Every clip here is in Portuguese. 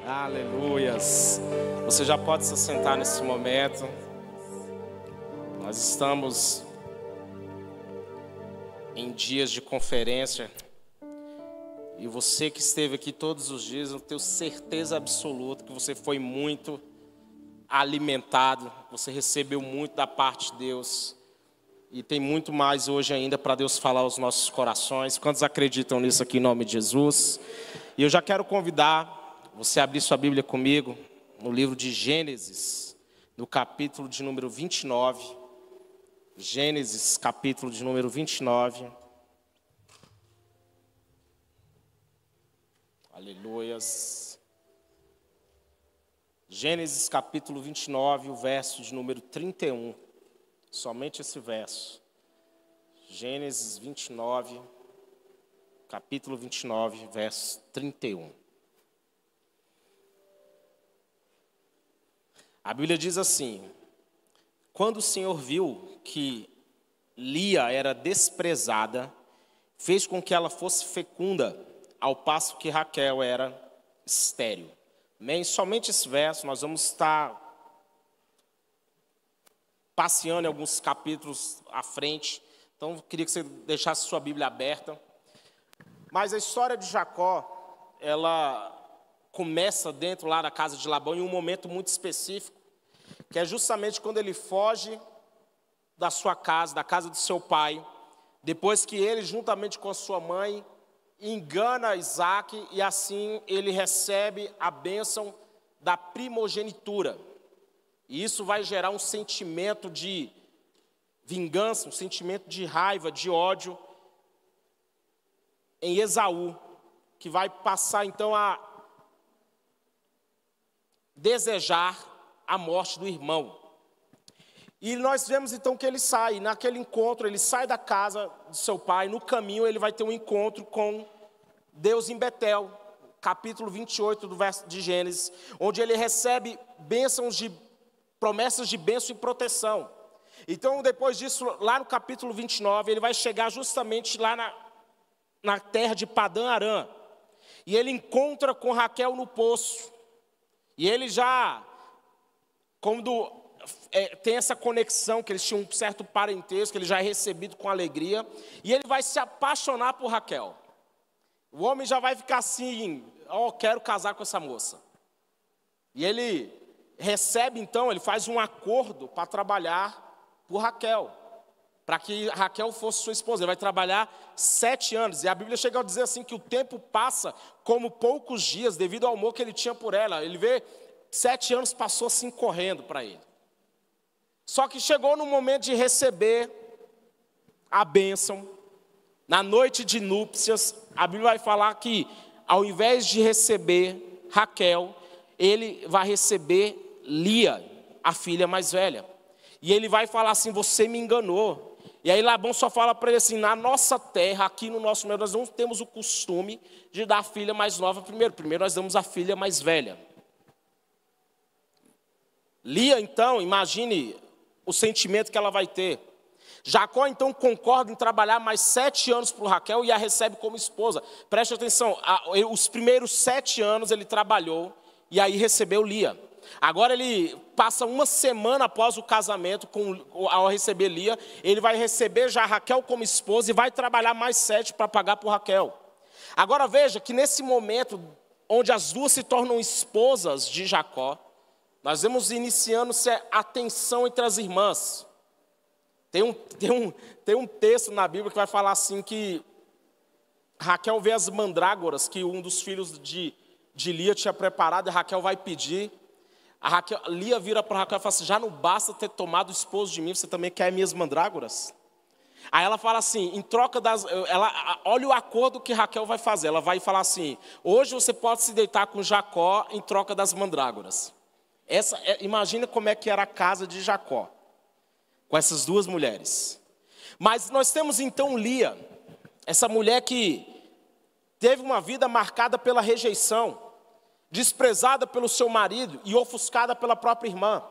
Aleluias. Você já pode se sentar nesse momento. Nós estamos em dias de conferência. E você que esteve aqui todos os dias, eu tenho certeza absoluta que você foi muito alimentado. Você recebeu muito da parte de Deus. E tem muito mais hoje ainda para Deus falar aos nossos corações. Quantos acreditam nisso aqui em nome de Jesus? E eu já quero convidar você a abrir sua Bíblia comigo no livro de Gênesis, no capítulo de número 29. Gênesis, capítulo de número 29. Aleluias. Gênesis, capítulo 29, o verso de número 31. Somente esse verso. Gênesis 29, capítulo 29, verso 31. A Bíblia diz assim: quando o Senhor viu que Lia era desprezada, fez com que ela fosse fecunda, ao passo que Raquel era estéril. Amém? Somente esse verso, nós vamos estar passeando em alguns capítulos à frente. Então, eu queria que você deixasse sua Bíblia aberta. Mas a história de Jacó, ela começa dentro lá da casa de Labão em um momento muito específico, que é justamente quando ele foge da sua casa, da casa do seu pai, depois que ele, juntamente com a sua mãe, engana Isaac, e assim ele recebe a bênção da primogenitura. E isso vai gerar um sentimento de vingança, um sentimento de raiva, de ódio em Esaú, que vai passar então a desejar a morte do irmão. E nós vemos então que ele sai, naquele encontro, ele sai da casa do seu pai, no caminho ele vai ter um encontro com Deus em Betel, capítulo 28 do verso de Gênesis, onde ele recebe promessas de bênção e proteção. Então, depois disso, lá no capítulo 29, ele vai chegar justamente lá na terra de Padã Arã. E ele encontra com Raquel no poço. E ele já, quando tem essa conexão, que eles tinham um certo parentesco, ele já é recebido com alegria. E ele vai se apaixonar por Raquel. O homem já vai ficar assim, quero casar com essa moça. E ele recebe então, ele faz um acordo para trabalhar por Raquel, para que Raquel fosse sua esposa. Ele vai trabalhar 7 anos, e a Bíblia chega a dizer assim, que o tempo passa como poucos dias, devido ao amor que ele tinha por ela. Ele vê, 7 anos passou assim correndo para ele. Só que chegou no momento de receber a bênção, na noite de núpcias, a Bíblia vai falar que, ao invés de receber Raquel, ele vai receber Lia, a filha mais velha. E ele vai falar assim, você me enganou. E aí Labão só fala para ele assim, na nossa terra, aqui no nosso meio, nós não temos o costume de dar a filha mais nova primeiro. Primeiro nós damos a filha mais velha. Lia, então, imagine o sentimento que ela vai ter. Jacó, então, concorda em trabalhar mais 7 anos para Raquel e a recebe como esposa. Preste atenção, os primeiros 7 anos ele trabalhou e aí recebeu Lia. Agora ele passa uma semana após o casamento, ao receber Lia, ele vai receber já Raquel como esposa e vai trabalhar mais 7 para pagar por Raquel. Agora veja que nesse momento, onde as duas se tornam esposas de Jacó, nós vemos iniciando-se a tensão entre as irmãs. Tem um texto na Bíblia que vai falar assim que Raquel vê as mandrágoras que um dos filhos de Lia tinha preparado, e Raquel vai pedir. Lia vira para Raquel e fala assim, já não basta ter tomado o esposo de mim, você também quer minhas mandrágoras? Aí ela fala assim, em troca olha o acordo que Raquel vai fazer. Ela vai falar assim, hoje você pode se deitar com Jacó em troca das mandrágoras. Imagina como é que era a casa de Jacó, com essas duas mulheres. Mas nós temos então Lia, essa mulher que teve uma vida marcada pela rejeição, desprezada pelo seu marido e ofuscada pela própria irmã.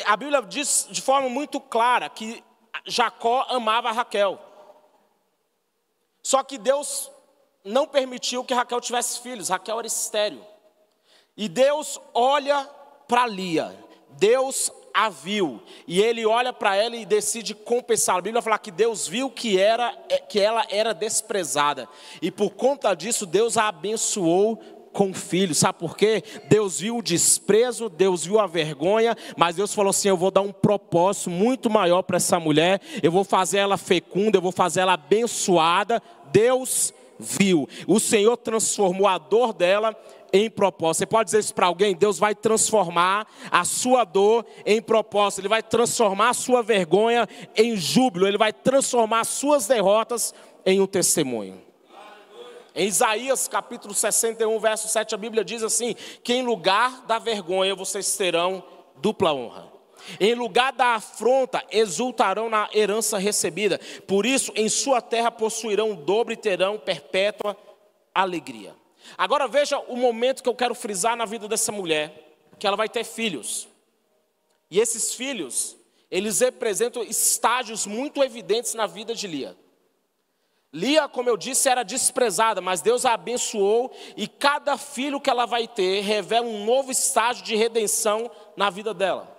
A Bíblia diz de forma muito clara que Jacó amava Raquel. Só que Deus não permitiu que Raquel tivesse filhos. Raquel era estéril. E Deus olha para Lia, Deus a viu, e ele olha para ela e decide compensá-la. A Bíblia fala que Deus viu que ela era desprezada, e por conta disso Deus a abençoou com filho. Sabe por quê? Deus viu o desprezo, Deus viu a vergonha, mas Deus falou assim: eu vou dar um propósito muito maior para essa mulher, eu vou fazer ela fecunda, eu vou fazer ela abençoada. Deus viu, o Senhor transformou a dor dela em propósito. Você pode dizer isso para alguém? Deus vai transformar a sua dor em propósito, Ele vai transformar a sua vergonha em júbilo, Ele vai transformar as suas derrotas em um testemunho. Em Isaías capítulo 61, verso 7, a Bíblia diz assim: que em lugar da vergonha vocês terão dupla honra. Em lugar da afronta, exultarão na herança recebida. Por isso, em sua terra possuirão o dobro e terão perpétua alegria. Agora veja o momento que eu quero frisar na vida dessa mulher, que ela vai ter filhos. E esses filhos, eles representam estágios muito evidentes na vida de Lia. Lia, como eu disse, era desprezada, mas Deus a abençoou, e cada filho que ela vai ter revela um novo estágio de redenção na vida dela.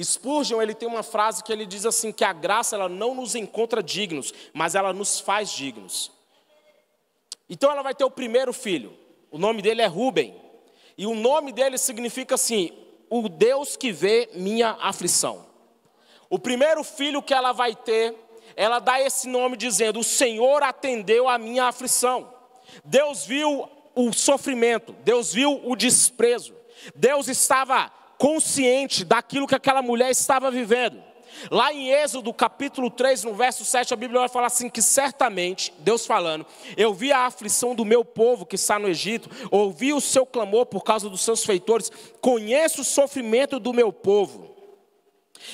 Spurgeon, ele tem uma frase que ele diz assim, que a graça ela não nos encontra dignos, mas ela nos faz dignos. Então ela vai ter o primeiro filho, o nome dele é Rúben, e o nome dele significa assim: o Deus que vê minha aflição. O primeiro filho que ela vai ter, ela dá esse nome dizendo: o Senhor atendeu a minha aflição. Deus viu o sofrimento, Deus viu o desprezo, Deus estava consciente daquilo que aquela mulher estava vivendo. Lá em Êxodo capítulo 3, no verso 7, a Bíblia vai falar assim, que certamente, Deus falando: eu vi a aflição do meu povo que está no Egito, ouvi o seu clamor por causa dos seus feitores, conheço o sofrimento do meu povo.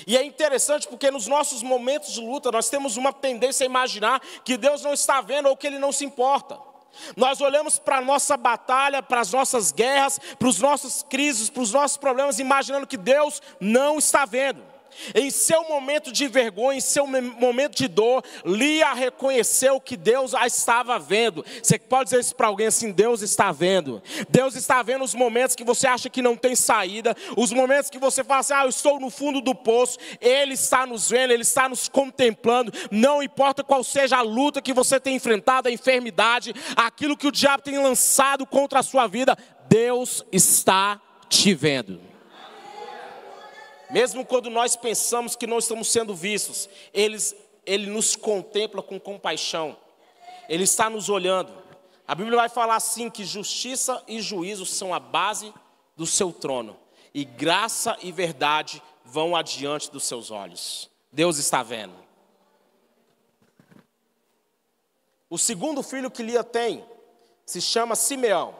E é interessante porque nos nossos momentos de luta, nós temos uma tendência a imaginar que Deus não está vendo ou que Ele não se importa. Nós olhamos para a nossa batalha, para as nossas guerras, para os nossos crises, para os nossos problemas, imaginando que Deus não está vendo. Em seu momento de vergonha, em seu momento de dor, Lia reconheceu que Deus a estava vendo. Você pode dizer isso para alguém assim: Deus está vendo. Deus está vendo os momentos que você acha que não tem saída, os momentos que você fala assim: eu estou no fundo do poço. Ele está nos vendo, Ele está nos contemplando. Não importa qual seja a luta que você tem enfrentado, a enfermidade, aquilo que o diabo tem lançado contra a sua vida, Deus está te vendo. Mesmo quando nós pensamos que não estamos sendo vistos, Ele nos contempla com compaixão. Ele está nos olhando. A Bíblia vai falar assim, que justiça e juízo são a base do seu trono, e graça e verdade vão adiante dos seus olhos. Deus está vendo. O segundo filho que Lia tem se chama Simeão.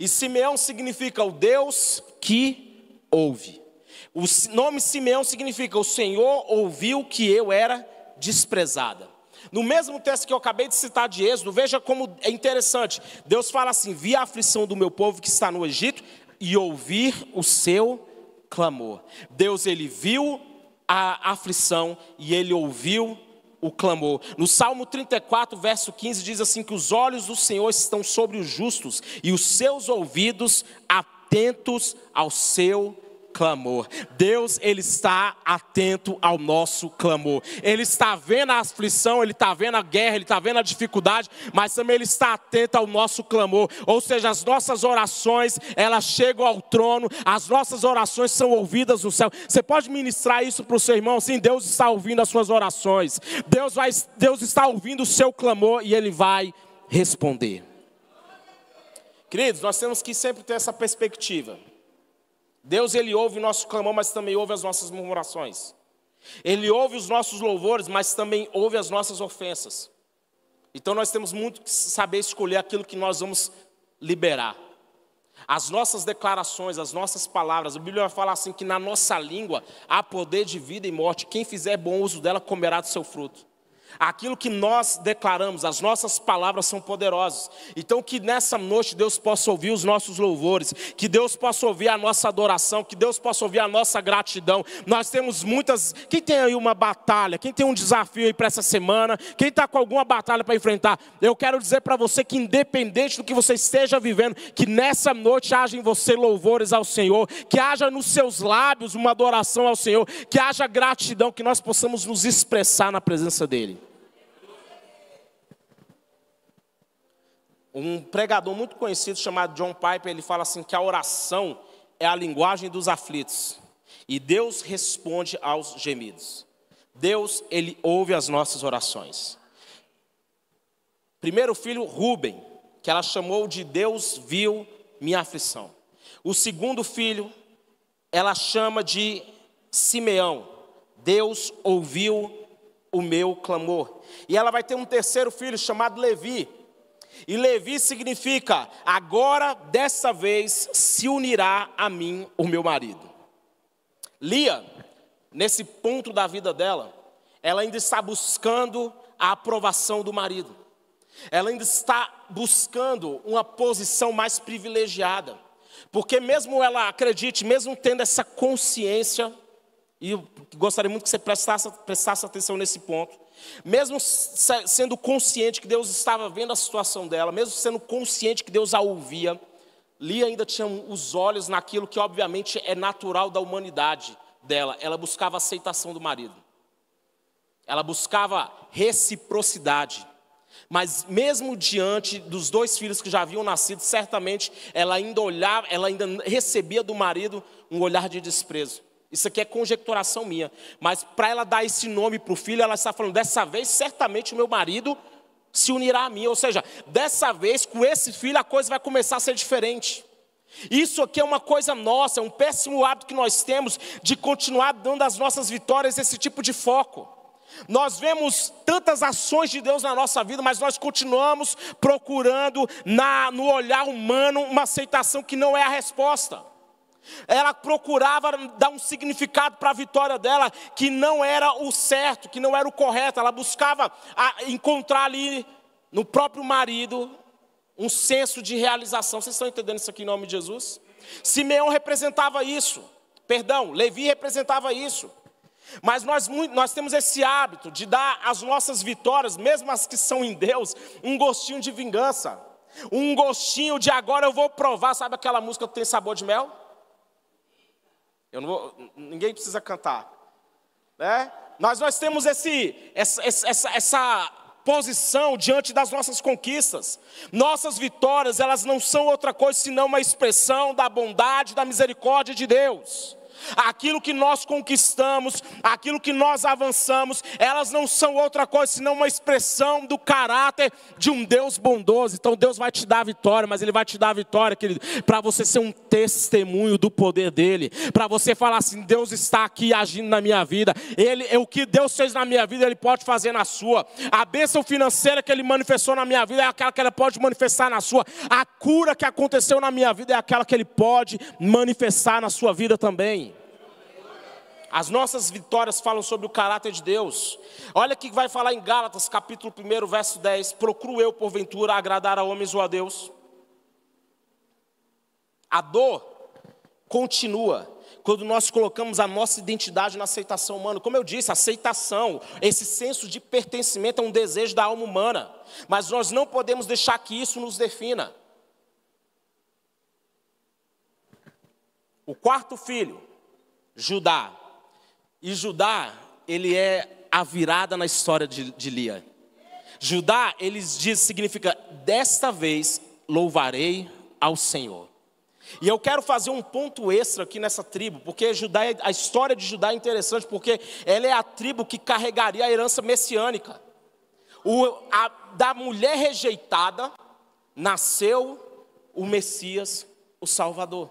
E Simeão significa o Deus que ouve. O nome Simeão significa: o Senhor ouviu que eu era desprezada. No mesmo texto que eu acabei de citar de Êxodo, veja como é interessante. Deus fala assim: vi a aflição do meu povo que está no Egito e ouvir o seu clamor. Deus, Ele viu a aflição e Ele ouviu o clamor. No Salmo 34, verso 15, diz assim, que os olhos do Senhor estão sobre os justos e os seus ouvidos atentos ao seu clamor. Deus, Ele está atento ao nosso clamor. Ele está vendo a aflição, Ele está vendo a guerra, Ele está vendo a dificuldade, mas também Ele está atento ao nosso clamor. Ou seja, as nossas orações, elas chegam ao trono, as nossas orações são ouvidas no céu. Você pode ministrar isso para o seu irmão? Sim, Deus está ouvindo as suas orações. Deus está ouvindo o seu clamor e Ele vai responder. Queridos, nós temos que sempre ter essa perspectiva. Deus, Ele ouve o nosso clamor, mas também ouve as nossas murmurações. Ele ouve os nossos louvores, mas também ouve as nossas ofensas. Então nós temos muito que saber escolher aquilo que nós vamos liberar. As nossas declarações, as nossas palavras. A Bíblia vai falar assim, que na nossa língua há poder de vida e morte. Quem fizer bom uso dela comerá do seu fruto. Aquilo que nós declaramos, as nossas palavras são poderosas. Então que nessa noite Deus possa ouvir os nossos louvores, que Deus possa ouvir a nossa adoração, que Deus possa ouvir a nossa gratidão. Nós temos muitas... Quem tem aí uma batalha, quem tem um desafio aí para essa semana, quem está com alguma batalha para enfrentar, eu quero dizer para você que independente do que você esteja vivendo, que nessa noite haja em você louvores ao Senhor, que haja nos seus lábios uma adoração ao Senhor, que haja gratidão, que nós possamos nos expressar na presença dEle. Um pregador muito conhecido chamado John Piper, ele fala assim que a oração é a linguagem dos aflitos. E Deus responde aos gemidos. Deus, Ele ouve as nossas orações. Primeiro filho, Rúben, que ela chamou de Deus viu minha aflição. O segundo filho, ela chama de Simeão. Deus ouviu o meu clamor. E ela vai ter um terceiro filho chamado Levi. E Levi significa, agora, dessa vez, se unirá a mim o meu marido. Lia, nesse ponto da vida dela, ela ainda está buscando a aprovação do marido. Ela ainda está buscando uma posição mais privilegiada. Porque mesmo ela acredite, mesmo tendo essa consciência, e eu gostaria muito que você prestasse atenção nesse ponto, mesmo sendo consciente que Deus estava vendo a situação dela, mesmo sendo consciente que Deus a ouvia, Lia ainda tinha os olhos naquilo que obviamente é natural da humanidade dela. Ela buscava a aceitação do marido. Ela buscava reciprocidade. Mas mesmo diante dos dois filhos que já haviam nascido, certamente ela ainda olhava, ela ainda recebia do marido um olhar de desprezo. Isso aqui é conjecturação minha. Mas para ela dar esse nome para o filho, ela está falando, dessa vez certamente o meu marido se unirá a mim. Ou seja, dessa vez com esse filho a coisa vai começar a ser diferente. Isso aqui é uma coisa nossa, é um péssimo hábito que nós temos de continuar dando às nossas vitórias esse tipo de foco. Nós vemos tantas ações de Deus na nossa vida, mas nós continuamos procurando no olhar humano uma aceitação que não é a resposta. Ela procurava dar um significado para a vitória dela que não era o certo, que não era o correto. Ela buscava encontrar ali no próprio marido um senso de realização. Vocês estão entendendo isso aqui em nome de Jesus? Simeão representava isso. Levi representava isso. Mas nós temos esse hábito de dar às nossas vitórias, mesmo as que são em Deus, um gostinho de vingança. Um gostinho de agora eu vou provar. Sabe aquela música que tem sabor de mel? Ninguém precisa cantar, né? Nós temos essa posição diante das nossas conquistas. Nossas vitórias, elas não são outra coisa senão uma expressão da bondade, da misericórdia de Deus. Aquilo que nós conquistamos, aquilo que nós avançamos, elas não são outra coisa senão uma expressão do caráter de um Deus bondoso. Então Deus vai te dar a vitória, mas Ele vai te dar a vitória, querido, para você ser um testemunho do poder dEle, para você falar assim, Deus está aqui agindo na minha vida, o que Deus fez na minha vida, Ele pode fazer na sua. A bênção financeira que Ele manifestou na minha vida é aquela que Ele pode manifestar na sua. A cura que aconteceu na minha vida é aquela que Ele pode manifestar na sua vida também. As nossas vitórias falam sobre o caráter de Deus. Olha o que vai falar em Gálatas, capítulo 1, verso 10. Procuro eu, porventura, agradar a homens ou a Deus? A dor continua quando nós colocamos a nossa identidade na aceitação humana. Como eu disse, aceitação, esse senso de pertencimento é um desejo da alma humana. Mas nós não podemos deixar que isso nos defina. O quarto filho, Judá. E Judá, ele é a virada na história de Lia. Judá, significa, desta vez louvarei ao Senhor. E eu quero fazer um ponto extra aqui nessa tribo, porque a história de Judá é interessante, porque ela é a tribo que carregaria a herança messiânica. Da mulher rejeitada, nasceu o Messias, o Salvador.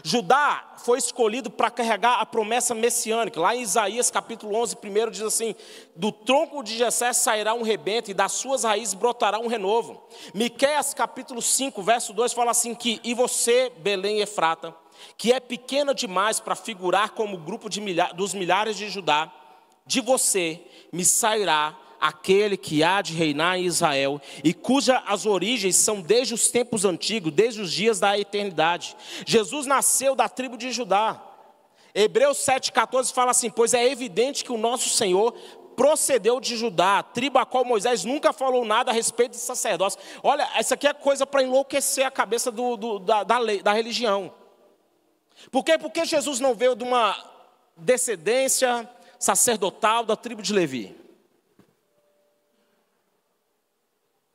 Judá foi escolhido para carregar a promessa messiânica. Lá em Isaías capítulo 11, primeiro diz assim, do tronco de Jessé sairá um rebento e das suas raízes brotará um renovo. Miqueias capítulo 5, verso 2 fala assim que, e você, Belém Efrata, que é pequena demais para figurar como grupo dos milhares de Judá, de você me sairá aquele que há de reinar em Israel, e cujas as origens são desde os tempos antigos, desde os dias da eternidade. Jesus nasceu da tribo de Judá. Hebreus 7,14 fala assim: pois é evidente que o nosso Senhor procedeu de Judá, tribo a qual Moisés nunca falou nada a respeito de sacerdócio. Olha, isso aqui é coisa para enlouquecer a cabeça da religião. Por quê? Porque Jesus não veio de uma descendência sacerdotal da tribo de Levi.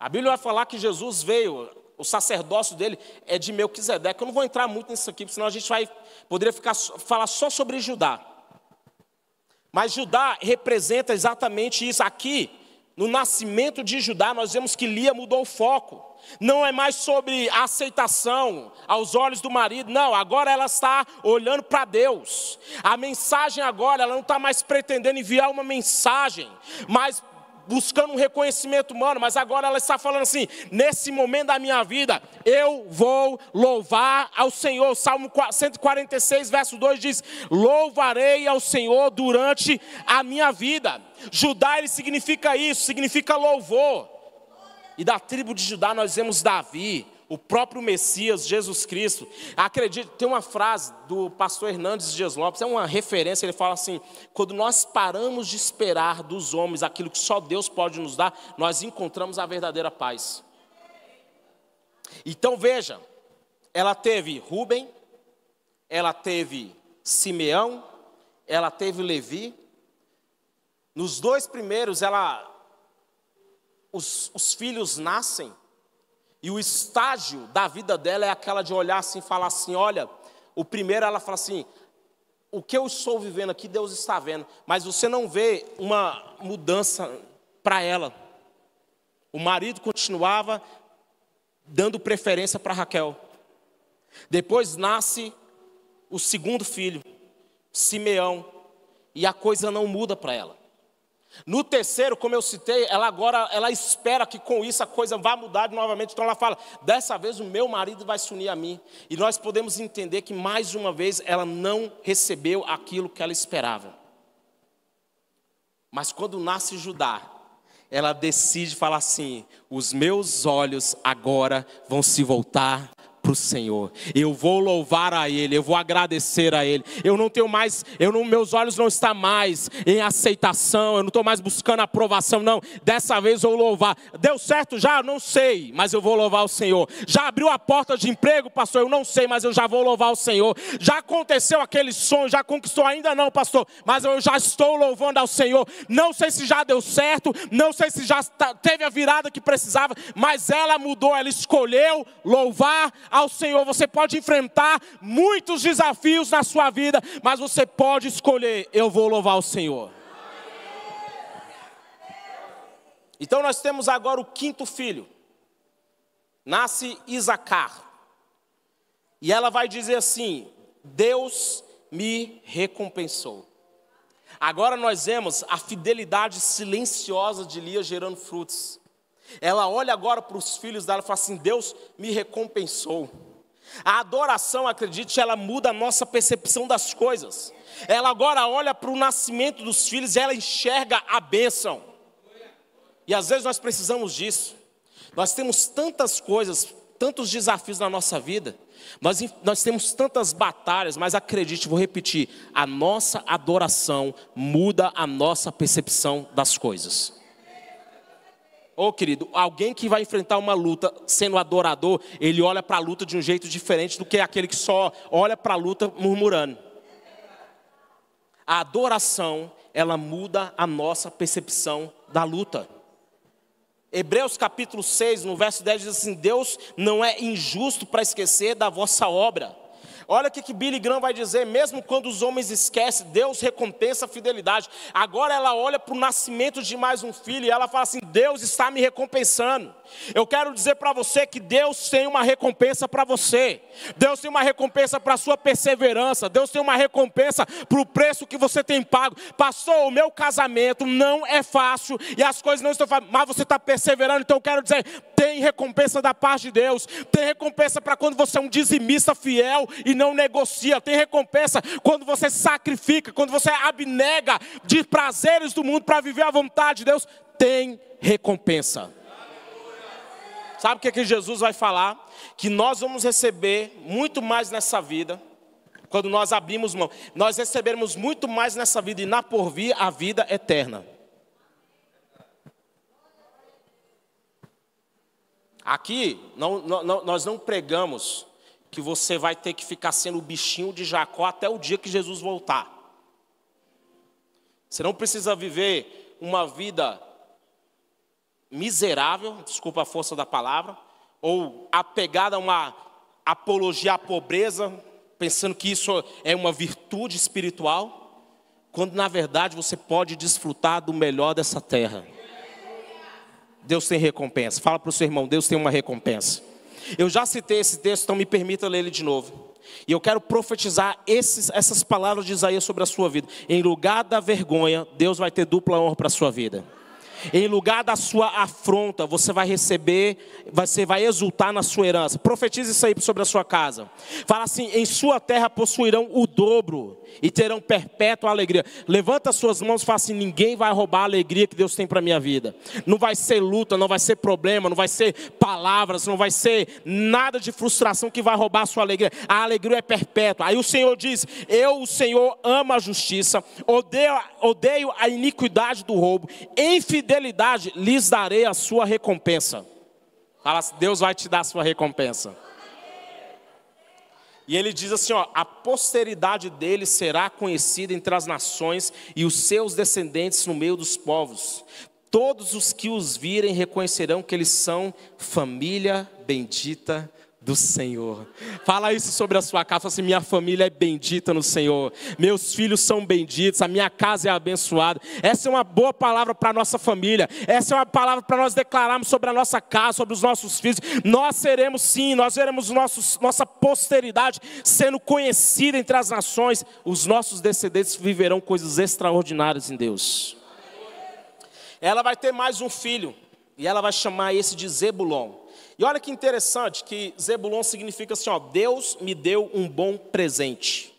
A Bíblia vai falar que Jesus veio, o sacerdócio dele é de Melquisedeque. Eu não vou entrar muito nisso aqui, porque senão a gente poderia falar só sobre Judá. Mas Judá representa exatamente isso. Aqui, no nascimento de Judá, nós vemos que Lia mudou o foco. Não é mais sobre a aceitação aos olhos do marido. Não, agora ela está olhando para Deus. A mensagem agora, ela não está mais pretendendo enviar uma mensagem, mas buscando um reconhecimento humano, mas agora ela está falando assim: nesse momento da minha vida, eu vou louvar ao Senhor. Salmo 146, verso 2 diz: louvarei ao Senhor durante a minha vida. Judá, ele significa isso, significa louvor. E da tribo de Judá nós vemos Davi, o próprio Messias, Jesus Cristo. Acredito, tem uma frase do pastor Hernandes Dias Lopes, é uma referência, ele fala assim: quando nós paramos de esperar dos homens aquilo que só Deus pode nos dar, nós encontramos a verdadeira paz. Então veja, ela teve Rúben, ela teve Simeão, ela teve Levi. Nos dois primeiros, os filhos nascem. E o estágio da vida dela é aquela de olhar assim e falar assim: olha, o primeiro ela fala assim: o que eu estou vivendo aqui, Deus está vendo. Mas você não vê uma mudança para ela. O marido continuava dando preferência para Raquel. Depois nasce o segundo filho, Simeão, e a coisa não muda para ela. No terceiro, como eu citei, ela espera que com isso a coisa vá mudar novamente. Então ela fala: dessa vez o meu marido vai se unir a mim. E nós podemos entender que mais uma vez ela não recebeu aquilo que ela esperava. Mas quando nasce Judá, ela decide falar assim: os meus olhos agora vão se voltar para o Senhor. Eu vou louvar a Ele, eu vou agradecer a Ele. Meus olhos não estão mais em aceitação, eu não estou mais buscando aprovação, não. Dessa vez eu vou louvar. Deu certo já? Não sei, mas eu vou louvar o Senhor. Já abriu a porta de emprego, pastor? Eu não sei, mas eu já vou louvar o Senhor. Já aconteceu aquele sonho? Já conquistou? Ainda não, pastor, mas eu já estou louvando ao Senhor. Não sei se já deu certo, não sei se já teve a virada que precisava, mas ela mudou, ela escolheu louvar ao Senhor. Você pode enfrentar muitos desafios na sua vida, mas você pode escolher: eu vou louvar o Senhor. Então nós temos agora o quinto filho. Nasce Isacar. E ela vai dizer assim: Deus me recompensou. Agora nós vemos a fidelidade silenciosa de Lia gerando frutos. Ela olha agora para os filhos dela e fala assim: Deus me recompensou. A adoração, acredite, ela muda a nossa percepção das coisas. Ela agora olha para o nascimento dos filhos e ela enxerga a bênção. E às vezes nós precisamos disso. Nós temos tantas coisas, tantos desafios na nossa vida. Nós temos tantas batalhas, mas acredite, vou repetir: a nossa adoração muda a nossa percepção das coisas. Ô querido, alguém que vai enfrentar uma luta sendo adorador, ele olha para a luta de um jeito diferente do que aquele que só olha para a luta murmurando. A adoração, ela muda a nossa percepção da luta. Hebreus capítulo 6, no verso 10 diz assim: Deus não é injusto para esquecer da vossa obra. Olha o que Billy Graham vai dizer: mesmo quando os homens esquecem, Deus recompensa a fidelidade. Agora ela olha para o nascimento de mais um filho e ela fala assim: Deus está me recompensando. Eu quero dizer para você que Deus tem uma recompensa para você. Deus tem uma recompensa para a sua perseverança. Deus tem uma recompensa para o preço que você tem pago. Pastor, o meu casamento não é fácil e as coisas não estão fáceis, mas você está perseverando. Então eu quero dizer, tem recompensa da parte de Deus. Tem recompensa para quando você é um dizimista fiel e não negocia. Tem recompensa quando você sacrifica, quando você abnega de prazeres do mundo para viver a vontade de Deus. tem recompensa. Sabe o que Jesus vai falar? Que nós vamos receber muito mais nessa vida, quando nós abrimos mão. Nós receberemos muito mais nessa vida e na porvir a vida eterna. Aqui, nós não pregamos que você vai ter que ficar sendo o bichinho de Jacó até o dia que Jesus voltar. Você não precisa viver uma vida miserável, desculpa a força da palavra, ou apegada a uma apologia à pobreza, pensando que isso é uma virtude espiritual, quando na verdade você pode desfrutar do melhor dessa terra. Deus tem recompensa. Fala para o seu irmão, Deus tem uma recompensa. Eu já citei esse texto, então me permita ler ele de novo. E eu quero profetizar essas palavras de Isaías sobre a sua vida. Em lugar da vergonha, Deus vai ter dupla honra para a sua vida. Em lugar da sua afronta, você vai receber, você vai exultar na sua herança. Profetize isso aí sobre a sua casa. Fala assim: em sua terra possuirão o dobro e terão perpétua alegria. Levanta as suas mãos e fala assim: ninguém vai roubar a alegria que Deus tem para a minha vida. Não vai ser luta, não vai ser problema, não vai ser palavras, não vai ser nada de frustração que vai roubar a sua alegria. A alegria é perpétua. Aí o Senhor diz: eu, o Senhor, amo a justiça, odeio a iniquidade do roubo, em fidelidade lhes darei a sua recompensa. Fala, Deus vai te dar a sua recompensa. E ele diz assim, ó: a posteridade dele será conhecida entre as nações e os seus descendentes no meio dos povos. Todos os que os virem reconhecerão que eles são família bendita do Senhor. Fala isso sobre a sua casa. Fala assim: minha família é bendita no Senhor, meus filhos são benditos, a minha casa é abençoada. Essa é uma boa palavra para a nossa família. Essa é uma palavra para nós declararmos sobre a nossa casa, sobre os nossos filhos. Nós seremos sim, nós veremos nossa posteridade sendo conhecida entre as nações. Os nossos descendentes viverão coisas extraordinárias em Deus. Ela vai ter mais um filho e ela vai chamar esse de Zebulon. E olha que interessante que Zebulon significa assim, ó: Deus me deu um bom presente.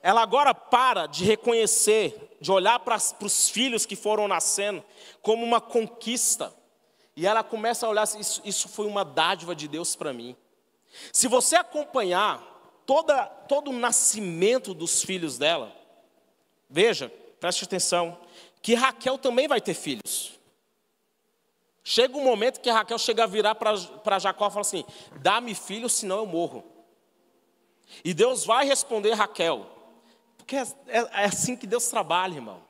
Ela agora para de reconhecer, de olhar para os filhos que foram nascendo como uma conquista. E ela começa a olhar assim: isso foi uma dádiva de Deus para mim. Se você acompanhar todo o nascimento dos filhos dela, veja, preste atenção, que Raquel também vai ter filhos. Chega um momento que Raquel chega a virar para Jacó e fala assim: dá-me filho, senão eu morro. E Deus vai responder Raquel, porque é assim que Deus trabalha, irmão.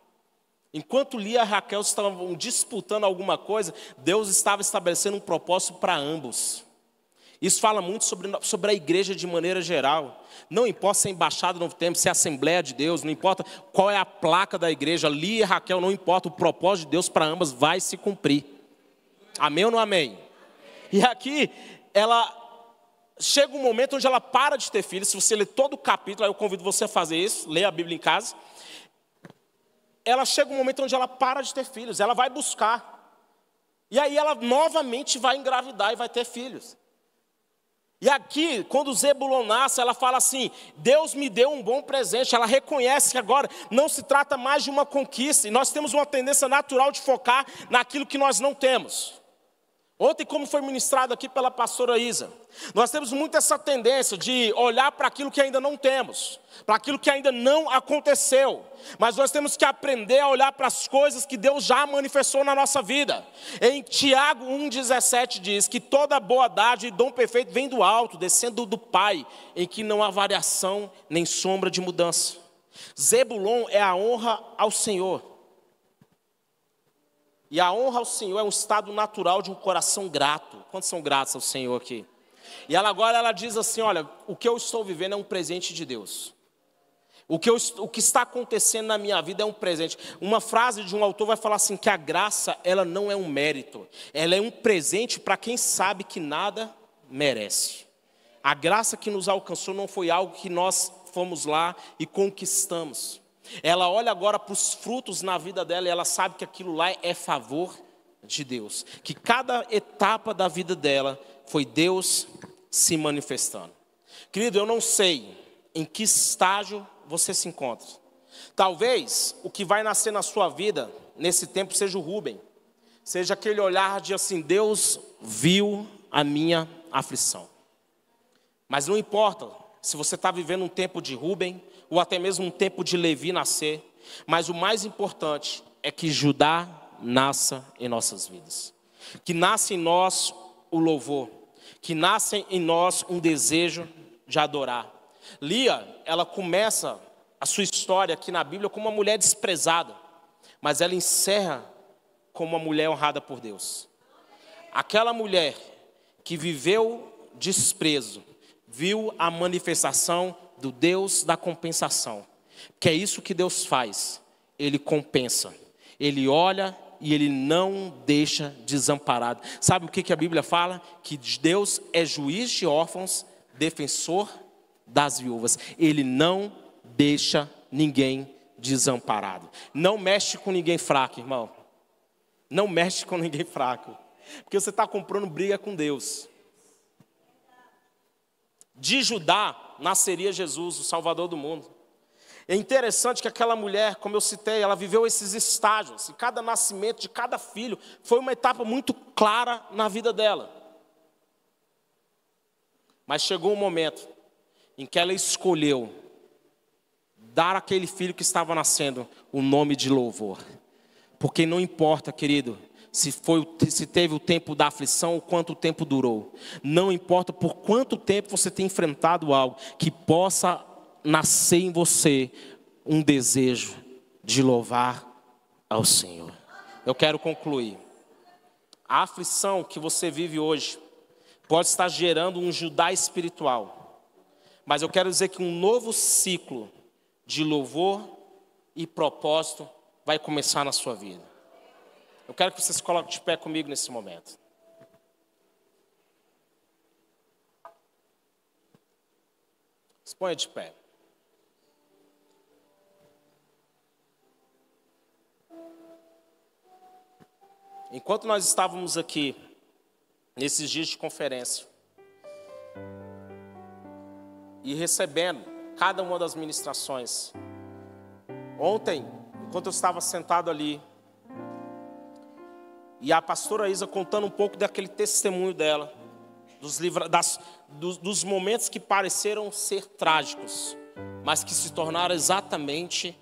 Enquanto Lia e Raquel estavam disputando alguma coisa, Deus estava estabelecendo um propósito para ambos. Isso fala muito sobre a igreja de maneira geral. Não importa se é embaixada do Novo Tempo, se é Assembleia de Deus, não importa qual é a placa da igreja, Lia e Raquel, não importa, o propósito de Deus para ambas vai se cumprir. Amém ou não amém? E aqui, ela chega um momento onde ela para de ter filhos. Se você ler todo o capítulo, aí eu convido você a fazer isso, ler a Bíblia em casa. Ela chega um momento onde ela para de ter filhos, ela vai buscar. E aí ela novamente vai engravidar e vai ter filhos. E aqui, quando Zebulon nasce, ela fala assim: Deus me deu um bom presente. Ela reconhece que agora não se trata mais de uma conquista. E nós temos uma tendência natural de focar naquilo que nós não temos. Ontem, como foi ministrado aqui pela pastora Isa, nós temos muito essa tendência de olhar para aquilo que ainda não temos, para aquilo que ainda não aconteceu. Mas nós temos que aprender a olhar para as coisas que Deus já manifestou na nossa vida. Em Tiago 1,17 diz que toda boa dádiva e dom perfeito vem do alto, descendo do Pai, em que não há variação nem sombra de mudança. Zebulon é a honra ao Senhor. E a honra ao Senhor é um estado natural de um coração grato. Quantos são gratos ao Senhor aqui? E agora ela diz assim: olha, o que eu estou vivendo é um presente de Deus. O que está acontecendo na minha vida é um presente. Uma frase de um autor vai falar assim, que a graça, ela não é um mérito. Ela é um presente para quem sabe que nada merece. A graça que nos alcançou não foi algo que nós fomos lá e conquistamos. Ela olha agora para os frutos na vida dela e ela sabe que aquilo lá é favor de Deus. Que cada etapa da vida dela foi Deus se manifestando. Querido, eu não sei em que estágio você se encontra. Talvez o que vai nascer na sua vida nesse tempo seja o Rubem. seja aquele olhar de assim: Deus viu a minha aflição. Mas não importa se você está vivendo um tempo de Rúben, ou até mesmo um tempo de Levi nascer, mas o mais importante é que Judá nasça em nossas vidas. Que nasça em nós o louvor, que nasça em nós um desejo de adorar. Lia, ela começa a sua história aqui na Bíblia como uma mulher desprezada, mas ela encerra como uma mulher honrada por Deus. Aquela mulher que viveu desprezo, viu a manifestação do Deus da compensação. Que é isso que Deus faz. Ele compensa. Ele olha e Ele não deixa desamparado. Sabe o que a Bíblia fala? Que Deus é juiz de órfãos, defensor das viúvas. Ele não deixa ninguém desamparado. Não mexe com ninguém fraco, irmão. Não mexe com ninguém fraco. Porque você está comprando briga com Deus. De Judá nasceria Jesus, o Salvador do mundo. É interessante que aquela mulher, como eu citei, ela viveu esses estágios. E cada nascimento de cada filho foi uma etapa muito clara na vida dela. Mas chegou um momento em que ela escolheu dar àquele filho que estava nascendo o nome de louvor. Porque não importa, querido, se teve o tempo da aflição ou quanto tempo durou. Não importa por quanto tempo você tem enfrentado algo, que possa nascer em você um desejo de louvar ao Senhor. Eu quero concluir. A aflição que você vive hoje pode estar gerando um Judá espiritual. Mas eu quero dizer que um novo ciclo de louvor e propósito vai começar na sua vida. Eu quero que você se coloque de pé comigo nesse momento. Se ponha de pé. Enquanto nós estávamos aqui, nesses dias de conferência, e recebendo cada uma das ministrações, ontem, enquanto eu estava sentado ali, e a pastora Isa contando um pouco daquele testemunho dela, dos momentos que pareceram ser trágicos, mas que se tornaram exatamente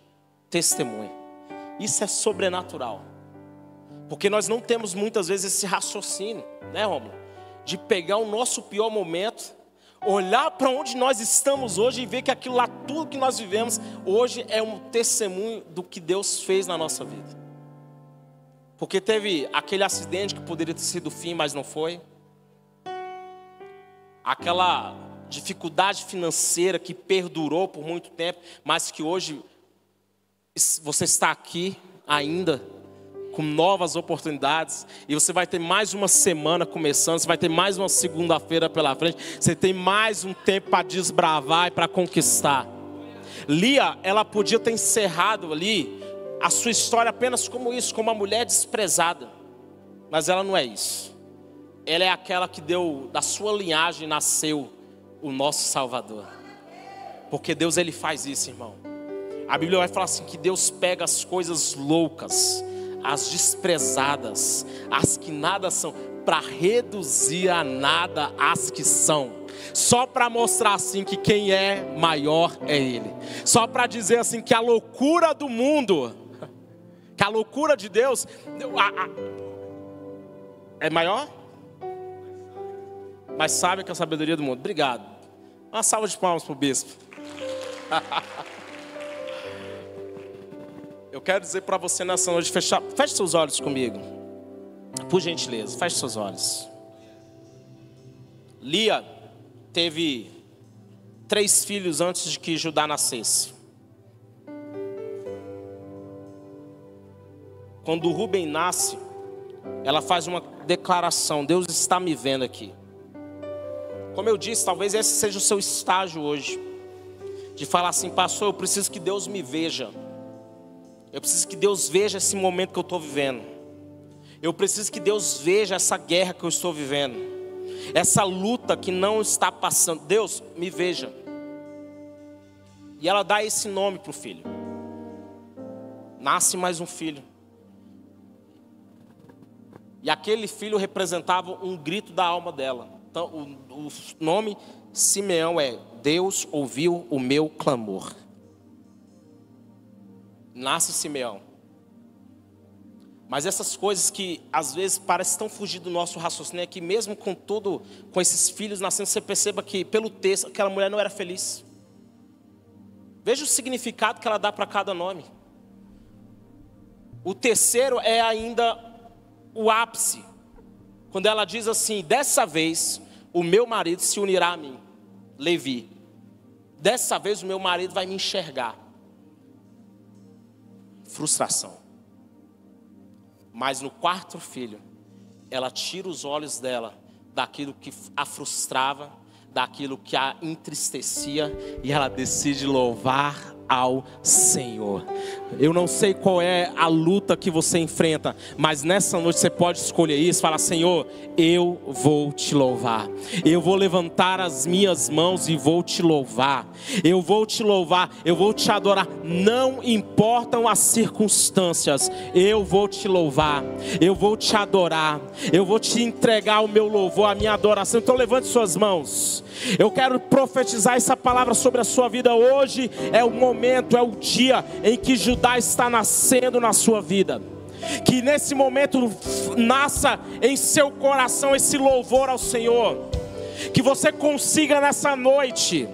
testemunho. Isso é sobrenatural. Porque nós não temos muitas vezes esse raciocínio, né, Rômulo? De pegar o nosso pior momento, olhar para onde nós estamos hoje e ver que aquilo lá, tudo que nós vivemos, hoje é um testemunho do que Deus fez na nossa vida. Porque teve aquele acidente que poderia ter sido o fim, mas não foi. Aquela dificuldade financeira que perdurou por muito tempo, mas que hoje você está aqui ainda com novas oportunidades, e você vai ter mais uma semana começando, você vai ter mais uma segunda-feira pela frente, você tem mais um tempo para desbravar e para conquistar. Lia, ela podia ter encerrado ali a sua história apenas como isso, como uma mulher desprezada, mas ela não é isso. Ela é aquela que da sua linhagem nasceu o nosso Salvador. Porque Deus, Ele faz isso, irmão. A Bíblia vai falar assim, que Deus pega as coisas loucas, as desprezadas, as que nada são, para reduzir a nada as que são. Só para mostrar assim que quem é maior é Ele. Só para dizer assim que a loucura do mundo, que a loucura de Deus é maior? Mas sabe que a sabedoria do mundo. Obrigado. Uma salva de palmas para o bispo. Eu quero dizer para você nessa noite, feche seus olhos comigo. Por gentileza, feche seus olhos. Lia teve 3 filhos antes de que Judá nascesse. Quando Rúben nasce, ela faz uma declaração: Deus está me vendo aqui. Como eu disse, talvez esse seja o seu estágio hoje, de falar assim: pastor, eu preciso que Deus me veja. Eu preciso que Deus veja esse momento que eu estou vivendo. Eu preciso que Deus veja essa guerra que eu estou vivendo, essa luta que não está passando. Deus, me veja. E ela dá esse nome para o filho. Nasce mais um filho. E aquele filho representava um grito da alma dela. Então, o nome Simeão é: Deus ouviu o meu clamor. Nasce Simeão. Mas essas coisas que às vezes parecem tão fugir do nosso raciocínio, é que mesmo com esses filhos nascendo, você perceba que pelo texto aquela mulher não era feliz. Veja o significado que ela dá para cada nome. O terceiro é ainda o ápice, quando ela diz assim: dessa vez o meu marido se unirá a mim, Levi. Dessa vez o meu marido vai me enxergar. Frustração. Mas no quarto filho, ela tira os olhos dela daquilo que a frustrava, daquilo que a entristecia, e ela decide louvar ao Senhor. Eu não sei qual é a luta que você enfrenta, mas nessa noite você pode escolher isso. Fala: Senhor, eu vou te louvar. Eu vou levantar as minhas mãos e vou te louvar. Eu vou te louvar, eu vou te adorar. Não importam as circunstâncias, eu vou te louvar. Eu vou te adorar. Eu vou te entregar o meu louvor, a minha adoração. Então levante suas mãos. Eu quero profetizar essa palavra sobre a sua vida. Hoje é o momento, é o dia em que Judá está nascendo na sua vida. Que nesse momento nasça em seu coração esse louvor ao Senhor. Que você consiga nessa noite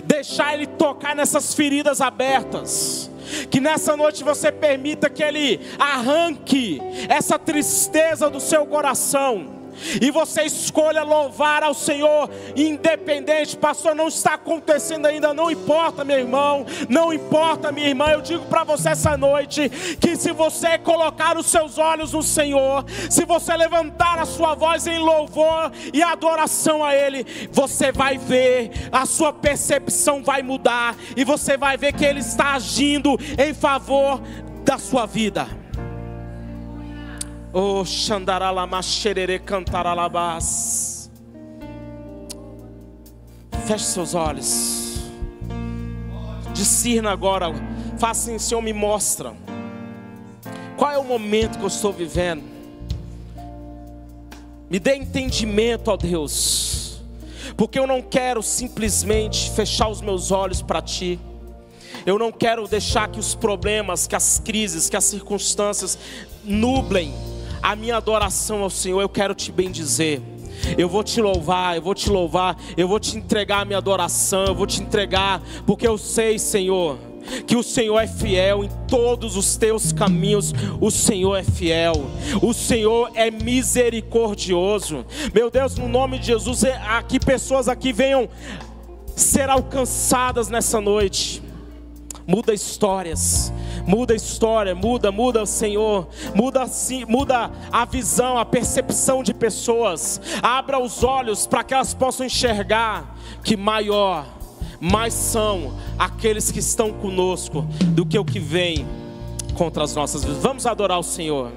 deixar Ele tocar nessas feridas abertas. Que nessa noite você permita que Ele arranque essa tristeza do seu coração. E você escolha louvar ao Senhor, independente. Pastor, não está acontecendo ainda. Não importa, meu irmão, não importa, minha irmã. Eu digo para você essa noite, que se você colocar os seus olhos no Senhor, se você levantar a sua voz em louvor e adoração a Ele, você vai ver, a sua percepção vai mudar, e você vai ver que Ele está agindo em favor da sua vida. Oh, Xandaralama xerere cantaralabás. Feche seus olhos. Discirna agora. Faça assim: Senhor, me mostra qual é o momento que eu estou vivendo. Me dê entendimento, ó Deus, porque eu não quero simplesmente fechar os meus olhos para Ti. Eu não quero deixar que os problemas, que as crises, que as circunstâncias nublem a minha adoração ao Senhor. Eu quero te bendizer. Eu vou te louvar, eu vou te louvar. Eu vou te entregar a minha adoração. Eu vou te entregar, porque eu sei, Senhor, que o Senhor é fiel em todos os teus caminhos. O Senhor é fiel. O Senhor é misericordioso. Meu Deus, no nome de Jesus, aqui pessoas aqui venham ser alcançadas nessa noite. Muda histórias. Muda a história, muda, Senhor. Muda a visão, a percepção de pessoas. Abra os olhos para que elas possam enxergar que mais são aqueles que estão conosco do que o que vem contra as nossas vidas. Vamos adorar o Senhor.